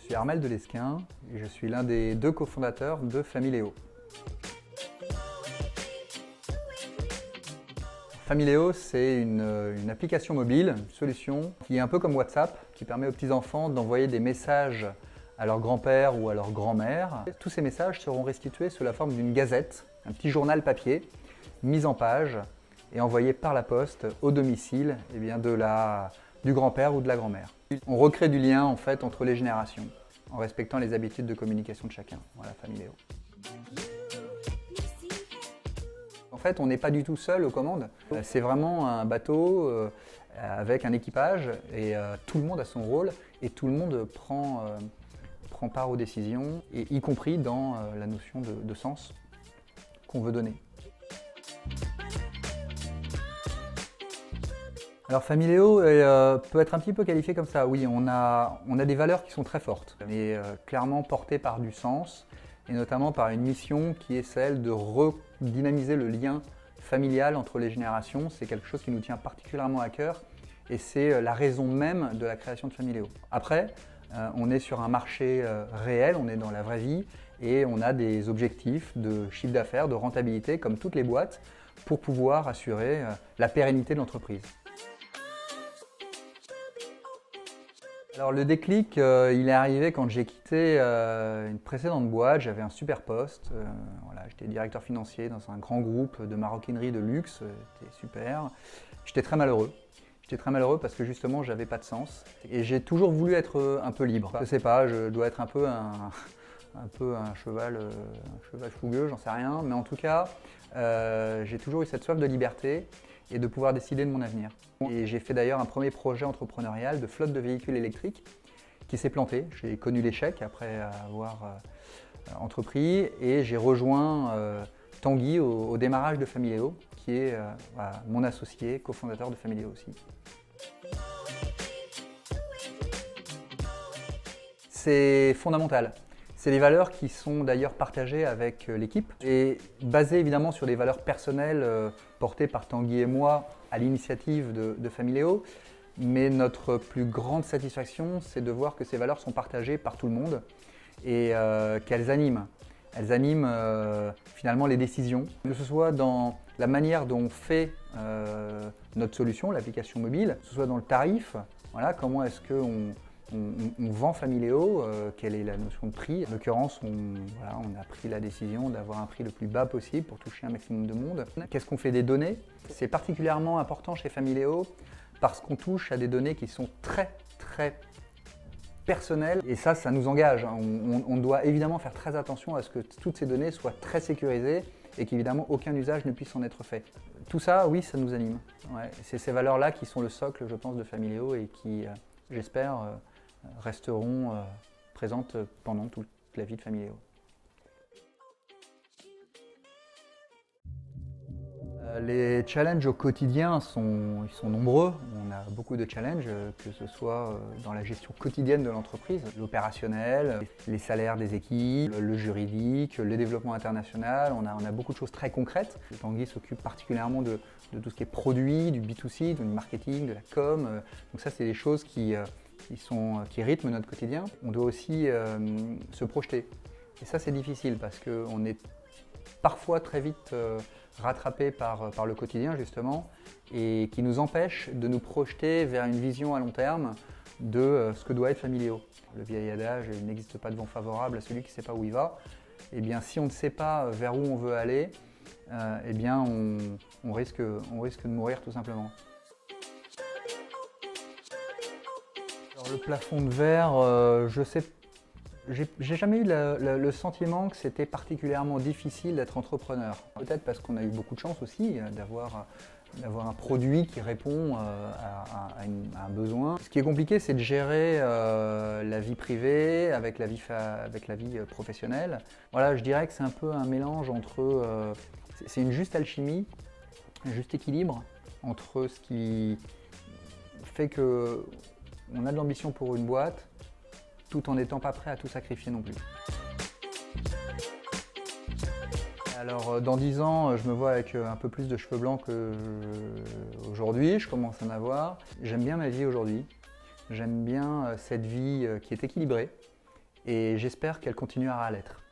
suis Armel Delesquin et je suis l'un des 2 cofondateurs de Familéo. Familéo, c'est une application mobile, une solution qui est un peu comme WhatsApp, qui permet aux petits-enfants d'envoyer des messages à leur grand-père ou à leur grand-mère. Tous ces messages seront restitués sous la forme d'une gazette, un petit journal papier, mis en page et envoyé par la poste au domicile du grand-père ou de la grand-mère. On recrée du lien en fait entre les générations, en respectant les habitudes de communication de chacun. Voilà, Familéo. En fait, on n'est pas du tout seul aux commandes. C'est vraiment un bateau avec un équipage et tout le monde a son rôle et tout le monde prend part aux décisions, et y compris dans la notion de sens qu'on veut donner. Alors Familéo peut être un petit peu qualifié comme ça. Oui, on a des valeurs qui sont très fortes, mais clairement portées par du sens, et notamment par une mission qui est celle de redynamiser le lien familial entre les générations. C'est quelque chose qui nous tient particulièrement à cœur, et c'est la raison même de la création de Familéo. Après, on est sur un marché réel, on est dans la vraie vie, et on a des objectifs de chiffre d'affaires, de rentabilité, comme toutes les boîtes, pour pouvoir assurer la pérennité de l'entreprise. Alors le déclic, il est arrivé quand j'ai quitté une précédente boîte. J'avais un super poste. Voilà, j'étais directeur financier dans un grand groupe de maroquinerie de luxe. C'était super. J'étais très malheureux. J'étais très malheureux parce que justement, j'avais pas de sens. Et j'ai toujours voulu être un peu libre. Je sais pas, je dois être un peu un cheval fougueux, j'en sais rien. Mais en tout cas, j'ai toujours eu cette soif de liberté et de pouvoir décider de mon avenir. Et j'ai fait d'ailleurs un premier projet entrepreneurial de flotte de véhicules électriques qui s'est planté. J'ai connu l'échec après avoir entrepris, et j'ai rejoint Tanguy au démarrage de Familéo, qui est mon associé, cofondateur de Familéo aussi. C'est fondamental. C'est des valeurs qui sont d'ailleurs partagées avec l'équipe et basées évidemment sur des valeurs personnelles portées par Tanguy et moi à l'initiative de Familéo. Mais notre plus grande satisfaction, c'est de voir que ces valeurs sont partagées par tout le monde et qu'elles animent. Elles animent finalement les décisions, que ce soit dans la manière dont on fait notre solution, l'application mobile, que ce soit dans le tarif, voilà, comment est-ce qu'on vend Familéo, quelle est la notion de prix. En l'occurrence, on a pris la décision d'avoir un prix le plus bas possible pour toucher un maximum de monde. Qu'est-ce qu'on fait des données? C'est particulièrement important chez Familéo parce qu'on touche à des données qui sont très personnelles, et ça nous engage. On doit évidemment faire très attention à ce que toutes ces données soient très sécurisées et qu'évidemment aucun usage ne puisse en être fait. Tout ça, oui, ça nous anime. Ouais, c'est ces valeurs-là qui sont le socle, je pense, de Familéo et qui, j'espère, resteront présentes pendant toute la vie de Familéo. Les challenges au quotidien sont nombreux. On a beaucoup de challenges, que ce soit dans la gestion quotidienne de l'entreprise, l'opérationnel, les salaires des équipes, le juridique, le développement international. On a beaucoup de choses très concrètes. Tanguy s'occupe particulièrement de tout ce qui est produit, du B2C, du marketing, de la com. Donc ça, c'est des choses qui rythment notre quotidien. On doit aussi se projeter. Et ça, c'est difficile parce qu'on est parfois très vite rattrapé par le quotidien justement, et qui nous empêche de nous projeter vers une vision à long terme de ce que doit être Familéo. Le vieil adage « il n'existe pas de vent favorable à celui qui ne sait pas où il va ». Eh bien, si on ne sait pas vers où on veut aller, eh bien, on risque de mourir tout simplement. Alors, le plafond de verre, je sais. J'ai jamais eu le sentiment que c'était particulièrement difficile d'être entrepreneur. Peut-être parce qu'on a eu beaucoup de chance aussi d'avoir un produit qui répond à un besoin. Ce qui est compliqué, c'est de gérer la vie privée avec la vie professionnelle. Voilà, je dirais que c'est un peu un mélange entre... c'est une juste alchimie, un juste équilibre entre ce qui fait qu'on a de l'ambition pour une boîte, tout en n'étant pas prêt à tout sacrifier non plus. Alors dans 10 ans, je me vois avec un peu plus de cheveux blancs qu'aujourd'hui, je commence à en avoir. J'aime bien ma vie aujourd'hui, j'aime bien cette vie qui est équilibrée et j'espère qu'elle continuera à l'être.